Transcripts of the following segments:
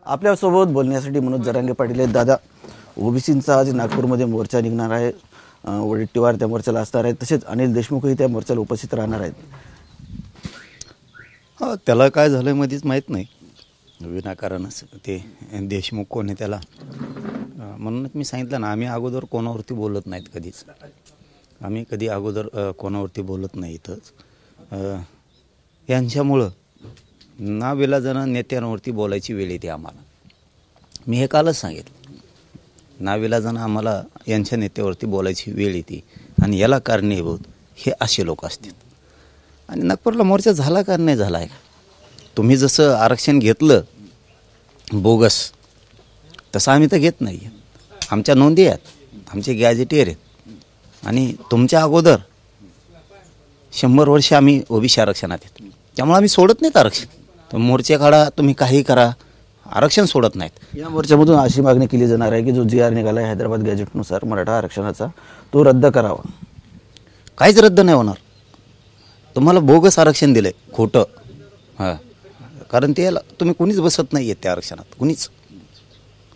आपल्यासोबत बोलण्यासाठी मनोज जरांगे पाटील आहेत. दादा, ओबीसींचा आज नागपूरमध्ये मोर्चा निघणार आहे. वडेट्टीवार त्या मोर्चाला असणार आहेत, तसेच अनिल देशमुखही त्या मोर्चाला उपस्थित राहणार आहेत. त्याला काय झालं मध्येच माहीत नाही, विनाकारणच ते देशमुख कोण आहे त्याला. म्हणूनच मी सांगितलं ना, आम्ही अगोदर कोणावरती बोलत नाहीत कधीच. आम्ही कधी अगोदर कोणावरती बोलत नाही. इथंच यांच्यामुळं नाविलाजानं नेत्यांवरती बोलायची वेळ येते आम्हाला. मी हे कालच सांगितलं, नाविलाजानं आम्हाला यांच्या नेत्यावरती बोलायची वेळ येते आणि याला कारणीभूत हे असे लोक असतात. आणि नागपूरला मोर्चा झाला का नाही झाला आहे का? तुम्ही जसं आरक्षण घेतलं बोगस, तसं आम्ही तर घेत नाही. आमच्या नोंदी आहेत, आमचे गॅजेटियर आहेत आणि तुमच्या अगोदर 100 वर्ष आम्ही ओबीसी आरक्षणात आहेत. त्यामुळे आम्ही सोडत नाहीत आरक्षण. तर मोर्चे काढा, तुम्ही काही करा, आरक्षण सोडत नाहीत. या मोर्चामधून अशी मागणी केली जाणार आहे की जो जी आर निघाला आहे हैदराबाद गॅजेटनुसार मराठा आरक्षणाचा, तो रद्द करावा. काहीच रद्द नाही होणार. तुम्हाला बोगस आरक्षण दिलं आहे, खोटं. कारण ते तुम्ही कुणीच बसत नाही आहेत त्या आरक्षणात, कुणीच.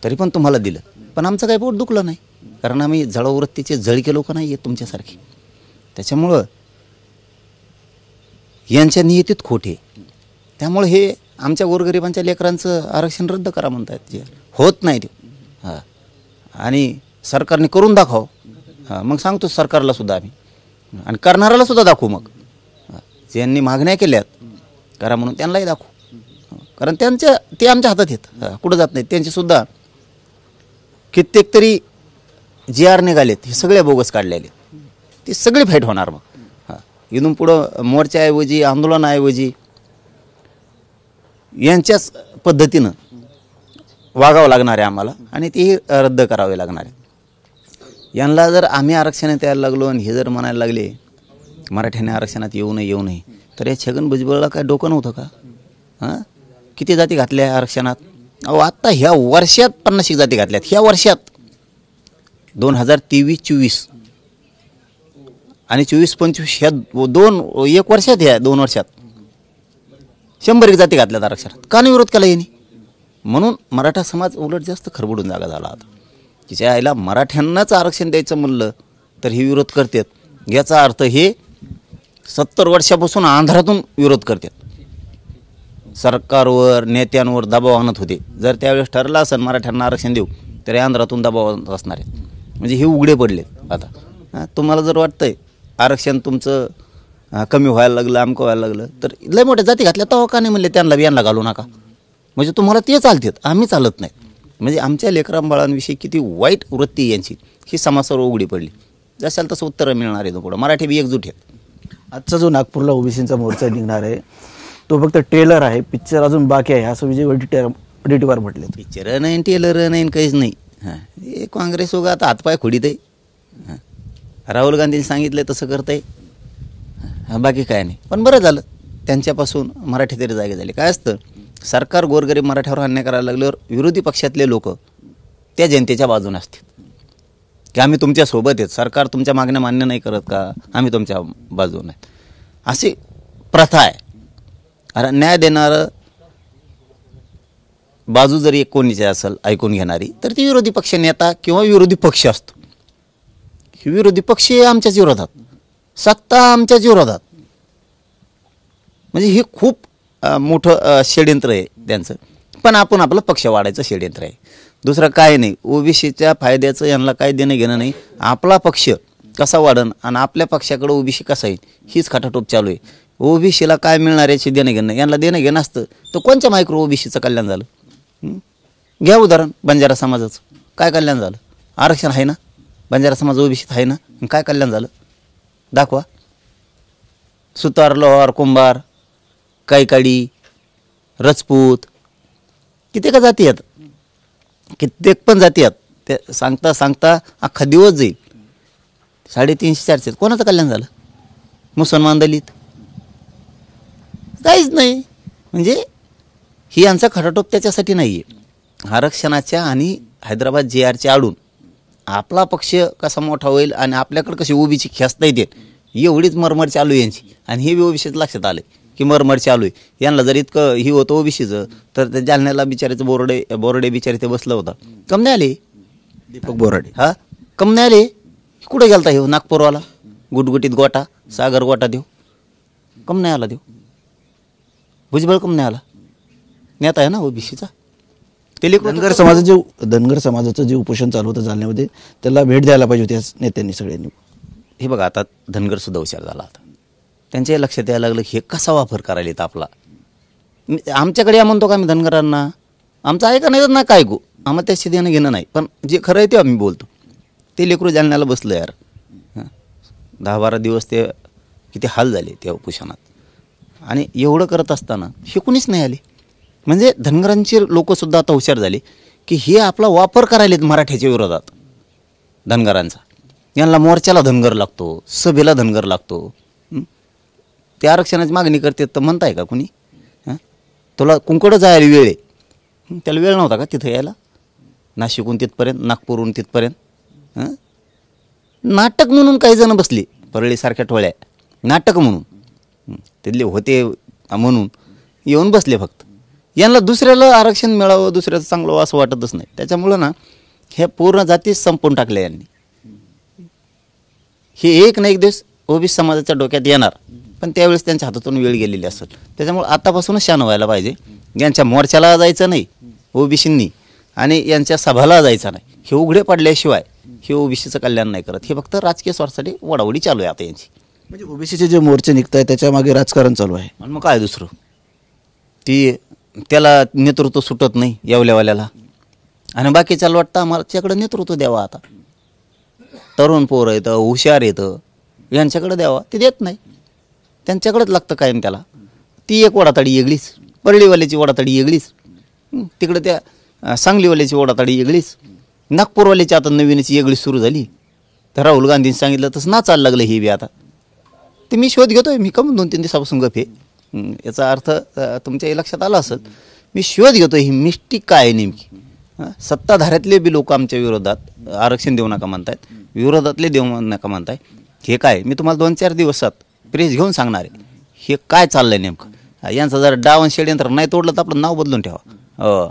तरी पण तुम्हाला दिलं. पण आमचं काही पोट दुखलं नाही, कारण आम्ही जळवृत्तीचे जळके लोक नाही आहेत तुमच्यासारखे. त्याच्यामुळं यांच्या नियतीत खोटे. त्यामुळे हे आमच्या गोरगरिबांच्या लेकरांचं आरक्षण रद्द करा म्हणतात. जे होत नाही ते. आणि सरकारने करून दाखव. मग सांगतो सरकारला सुद्धा आम्ही, आणि करणाऱ्याला सुद्धा दाखवू. मग ज्यांनी मागण्या केल्यात करा म्हणून त्यांनाही दाखवू. कारण ते आमच्या हातात आहेत, कुठं जात नाहीत. त्यांचेसुद्धा कित्येक तरी जी आर निघालेत, हे सगळे बोगस काढलेले. ते सगळे फाईट होणार. मग इथून पुढं मोर्चाऐवजी, आंदोलनाऐवजी यांच्याच पद्धतीनं वागावं लागणार आहे आम्हाला, आणि तेही रद्द करावे लागणार आहे. यांना जर आम्ही आरक्षणात द्यायला लागलो आणि हे जर म्हणायला लागले मराठ्याने आरक्षणात येऊ नये, तर या छगन भुजबळला काय डोकं नव्हतं का? किती जाती घातल्या आरक्षणात? अहो, आत्ता ह्या वर्षात 50 जाती घातल्यात. ह्या वर्षात 2023-24 आणि 24-25 ह्या एक वर्षात, ह्या 2 वर्षात 100 जाती घातल्यात आरक्षणात. का नाही विरोध केला यांनी? म्हणून मराठा समाज उलट जास्त खरबडून जागा झाला. आता तिच्या आईला मराठ्यांनाच आरक्षण द्यायचं म्हणलं तर हे विरोध करतात. याचा अर्थ हे 70 वर्षापासून आंध्रातून विरोध करतात. सरकारवर, नेत्यांवर दबाव आणत होते. जर त्यावेळेस ठरलं असेल मराठ्यांना आरक्षण देऊ, तर आंध्रातून दबाव आणत असणार आहेत. म्हणजे हे उघडे पडलेत आता. तुम्हाला जर वाटतंय आरक्षण तुमचं कमी व्हायला लागलं, आमकं व्हायला लागलं, तर लय मोठ्या जाती घातल्या तेव्हा का नाही म्हणले त्यांना यांना घालू नका? म्हणजे तुम्हाला ते चालतात, आम्ही चालत नाही. म्हणजे आमच्या लेकरांबाळांविषयी किती वाईट वृत्ती यांची ही समाजावर उघडी पडली. जशाल तसं उत्तरं मिळणार आहे. पुढं मराठी बी एकजूट आहेत. आजचा जो नागपूरला ओबीसींचा मोर्चा निघणार आहे, तो फक्त ट्रेलर आहे, पिक्चर अजून बाकी आहे, असं विजय वडेट्टीवार म्हटले. पिक्चर नाही, टेलर नाही, काहीच नाही. हे काँग्रेस उगा आता हातपाय खोडीत आहे. राहुल गांधींनी सांगितलं तसं करतंय, बाकी काय नाही. पण बरं झालं त्यांच्यापासून मराठी तरी जागे झाले. काय असतं, सरकार गोरगरीब मराठ्यावर अन्याय करायला लागल्यावर विरोधी पक्षातले लोक त्या जनतेच्या बाजूने असतात की आम्ही तुमच्यासोबत आहेत, सरकार तुमच्या मागण्या मान्य नाही करत का, आम्ही तुमच्या बाजूने आहेत. अशी प्रथा आहे. अरे न्याय देणारं बाजू जरी एक कोणीची असेल ऐकून घेणारी, तर ती विरोधी पक्ष नेता किंवा विरोधी पक्ष असतो. विरोधी पक्ष आमच्याच विरोधात, सत्ता आमच्याच विरोधात. म्हणजे हे खूप मोठं षड्यंत्र आहे त्यांचं. पण आपण आपलं पक्ष वाढायचं षड्यंत्र आहे, दुसरं काय नाही. ओबीसीच्या फायद्याचं यांना काय देणं घेणं नाही. आपला पक्ष कसा वाढन आणि आपल्या पक्षाकडे ओबीसी कसा येईल हीच खटाटोप चालू आहे. ओबीसीला काय मिळणार याची देणं घेणं, यांना देणं घेणं असतं तर कोणत्या मायक्रो ओबीसीचं कल्याण झालं? घ्या उदाहरण बंजारा समाजाचं. काय कल्याण झालं? आरक्षण आहे ना, बंजारा समाज ओबीसीत आहे ना, काय कल्याण झालं? दाखवा. सुतार, लोहार, कुंभार, कैकाडी, रजपूत, कित्येक जाती आहेत, कित्येक पण जाती आहेत. ते सांगता सांगता अख्खा दिवस जाईल. 350-400 कोणाचं कल्याण झालं? मुसलमान, दलित, काहीच नाही. म्हणजे ही यांचा खटाटोप त्याच्यासाठी नाही आहे, आरक्षणाच्या आणि हैदराबाद JRच्या आडून आपला पक्ष कसा मोठा होईल आणि आपल्याकडे कशी ओबीसी खेचता येते एवढीच मरमर चालू यांची. आणि हे ओबीसीत लक्षात आलं की मरमर चालू आहे. यांना जर इतकं ही होतं ओबीसीचं तर त्या जालन्याला बिचाराचं बोर्डे बिचारे ते बसलं होतं. कम नाही आले दीपक बोराडे. हा, कम नाही आले. कुठे गेलता हे नागपूरवाला गुटगुटीत गोटा सागर गोटा देव, कम नाही आला देव. भुजबळ कम नाही आला, नेता आहे ना ओबीसीचा. ते धनगर समाजाचं जे उपोषण चालू होतं जालन्यामध्ये त्याला भेट द्यायला पाहिजे होती या नेत्यांनी सगळ्यांनी. हे बघा आता धनगर सुद्धा हुशार झाला. आता त्यांच्या लक्षात यायला लागलं हे कसा वापर करायला येत आपला. आमच्याकडे या म्हणतो का आम्ही धनगरांना, आमचं आहे का नाही तर ना काय गो, आम्हाला त्याशी देणं घेणं नाही. पण जे खरं आहे ते आम्ही बोलतो. ते लेकरू जालन्याला बसलं यार. 10-12 दिवस ते किती हाल झाले त्या उपोषणात. आणि एवढं करत असताना हे कुणीच नाही आले. म्हणजे धनगरांचे लोकसुद्धा आता हुशार झाले की हे आपला वापर करायलेत मराठ्याच्या विरोधात धनगरांचा. यांना मोर्चाला धनगर लागतो, सभेला धनगर लागतो. ते आरक्षणाची मागणी करते तर म्हणताय का कुणी? तुला कुंकडं जायला वेळ आहे, त्याला वेळ नव्हता का तिथं यायला? नाशिकहून तिथपर्यंत, नागपूरहून तिथपर्यंत. नाटक म्हणून काही जण बसले परळीसारख्या टोळ्या, नाटक म्हणून तिथले होते म्हणून येऊन बसले फक्त. यांना दुसऱ्याला आरक्षण मिळावं, दुसऱ्याचं चांगलं असं वाटतच नाही. त्याच्यामुळं ना ह्या पूर्ण जातीच संपवून टाकल्या यांनी. हे एक ना एक दिवस ओबीसी समाजाच्या डोक्यात येणार, पण त्यावेळेस त्यांच्या हातातून वेळ गेलेली असेल. त्याच्यामुळे आतापासूनच शान व्हायला पाहिजे. यांच्या मोर्चाला जायचं नाही ओबीसींनी आणि यांच्या सभाला जायचं नाही. हे उघडे पडल्याशिवाय हे ओबीसीचं कल्याण नाही करत. हे फक्त राजकीय स्वार्थासाठी वडावडी चालू आहे आता यांची. म्हणजे ओबीसीचे जे मोर्चे निघत आहे त्याच्या मागे राजकारण चालू आहे. आणि मग काय दुसरं, त्याला नेतृत्व सुटत नाही येवल्यावाल्याला. आणि बाकीच्याला वाटतं आम्हाच्याकडं नेतृत्व द्यावा. आता तरुण पोरं येतं, हुशार येतं, यांच्याकडे द्यावा. ते देत नाही, त्यांच्याकडेच लागतं कायम त्याला. ती एक वडाताडी वेगळीच, परळीवाल्याची वडाताडी वेगळीच, तिकडं त्या सांगलीवाल्याची वडाताडी वेगळीच, नागपूरवाल्याची आता नवीनच वेगळी सुरू झाली. तर राहुल गांधींनी सांगितलं तसं ना चाललं लागलं हे बी आता. ते मी शोध घेतो आहे. मी कमी 2-3 दिवसापासून गप आहे. याचा अर्थ तुमच्या लक्षात आला असेल. मी शोध घेतो ही मिस्टिक काय आहे नेमकी. सत्ताधाऱ्यातले बी लोक आमच्या विरोधात आरक्षण देऊ नका म्हणतायत, विरोधातले देऊ नका म्हणताय. हे काय मी तुम्हाला 2-4 दिवसात प्रेस घेऊन सांगणार आहे हे काय चाललंय नेमकं. यांचं जर डावण षडयंत्र नाही तोडलं तर आपलं नाव बदलून ठेवा.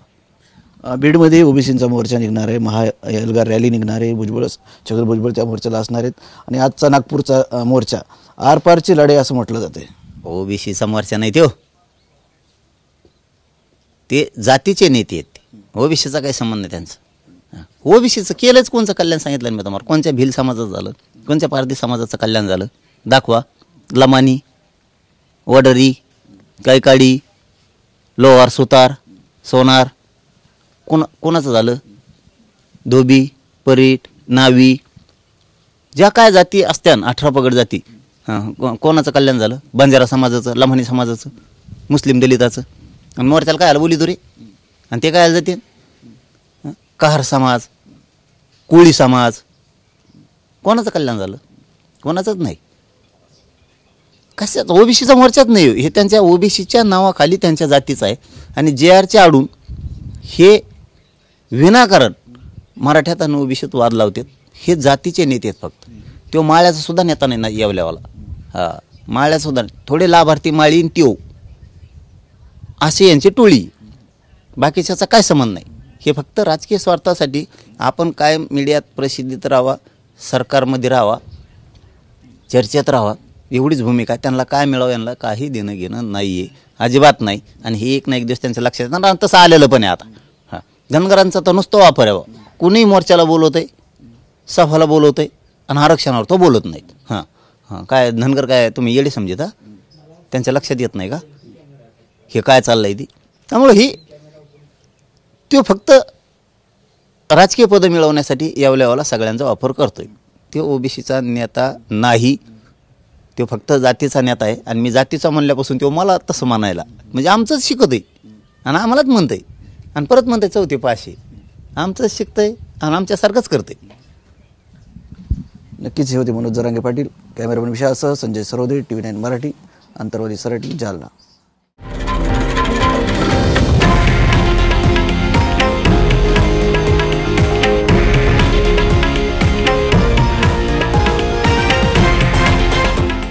बीडमध्ये ओबीसींचा मोर्चा निघणार आहे, महाएल्गार रॅली निघणार आहे, छगन भुजबळ त्या मोर्चाला असणार आहेत. आणि आजचा नागपूरचा मोर्चा आरपारची लढाई असं म्हटलं जाते. ओबीसीचा मोर्चा नाही ते जातीचे नेते आहेत. ओबीसीचा काही संबंध नाही त्यांचा. ओबीसीचं केलंच कोणचं कल्याण सांगितलं मी तुम्हाला. कोणत्या भिल समाजाचं झालं, कोणत्या पारधी समाजाचं कल्याण झालं दाखवा. लमानी, वडरी, कैकाडी, लोहार, सुतार, सोनार कोणाचं झालं? धोबी, परीट, नावी, ज्या काय जाती असत्यान 18 पगड जाती, कोणाचं कल्याण झालं? बंजारा समाजाचं, लमानी समाजाचं, मुस्लिम दलिताचं. आणि मोर्चाला काय आलं बोली तुरी? आणि ते काय जाते? कहार समाज, कोळी समाज, कोणाचं कल्याण झालं? कोणाचंच नाही. कशाच ओबीसीचा मोर्चाच नाही. हे त्यांच्या ओबीसीच्या नावाखाली त्यांच्या जातीचं आहे. आणि JRचे आडून हे विनाकारण मराठ्यात आणि ओबीसीत वाद लावतात. हे जातीचे नेते आहेत फक्त. तो माळ्याचा सुद्धा नेता नाही ना येवल्यावाला. माळ्याचा सुद्धा थोडे लाभार्थी माळी त्यो असे यांची टोळी. बाकीच्याचा काय संबंध नाही. हे फक्त राजकीय स्वार्थासाठी आपण काय मीडियात प्रसिद्धीत राहावा, सरकारमध्ये राहावा, चर्चेत राहावा, एवढीच भूमिका. त्यांना काय मिळावं यांना काही देणं घेणं नाही आहे, अजिबात नाही. आणि हे एक ना एक दिवस त्यांच्या लक्षात येणार. आणि तसं आलेलं पण आहे आता. धनगरांचा तर नुसतं वापर आहे. कुणीही मोर्चाला बोलवत आहे, सभाला बोलवत आहे, आणि आरक्षणावर तो बोलत नाहीत. काय धनगर काय तुम्ही येडे समजता? त्यांच्या लक्षात येत नाही का हे काय चाललं आहे ती? त्यामुळे ही तो फक्त राजकीय पदं मिळवण्यासाठी यावल्यावाला सगळ्यांचा वापर करतोय. तो ओबीसीचा नेता नाही, तो फक्त जातीचा नेता आहे. आणि मी जातीचा म्हणल्यापासून तो मला तसं म्हणायला म्हणजे आमचंच शिकत आहे आणि आम्हालाच म्हणतं आहे आणि परत म्हणतं आहे 4थी पाशी आमचंच शिकतं आहे आणि आमच्यासारखंच करते. नक्कीच हे होते मनोज जरांगे पाटील. कॅमेरामॅन विषयासह संजय सरोदे, TV9 मराठी, अंतर्वादी सराटी, जालना.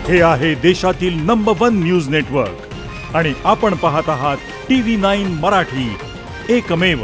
हे आहे देशातील नंबर 1 न्यूज नेटवर्क आणि आपण पाहत आहात TV9 मराठी, एकमेव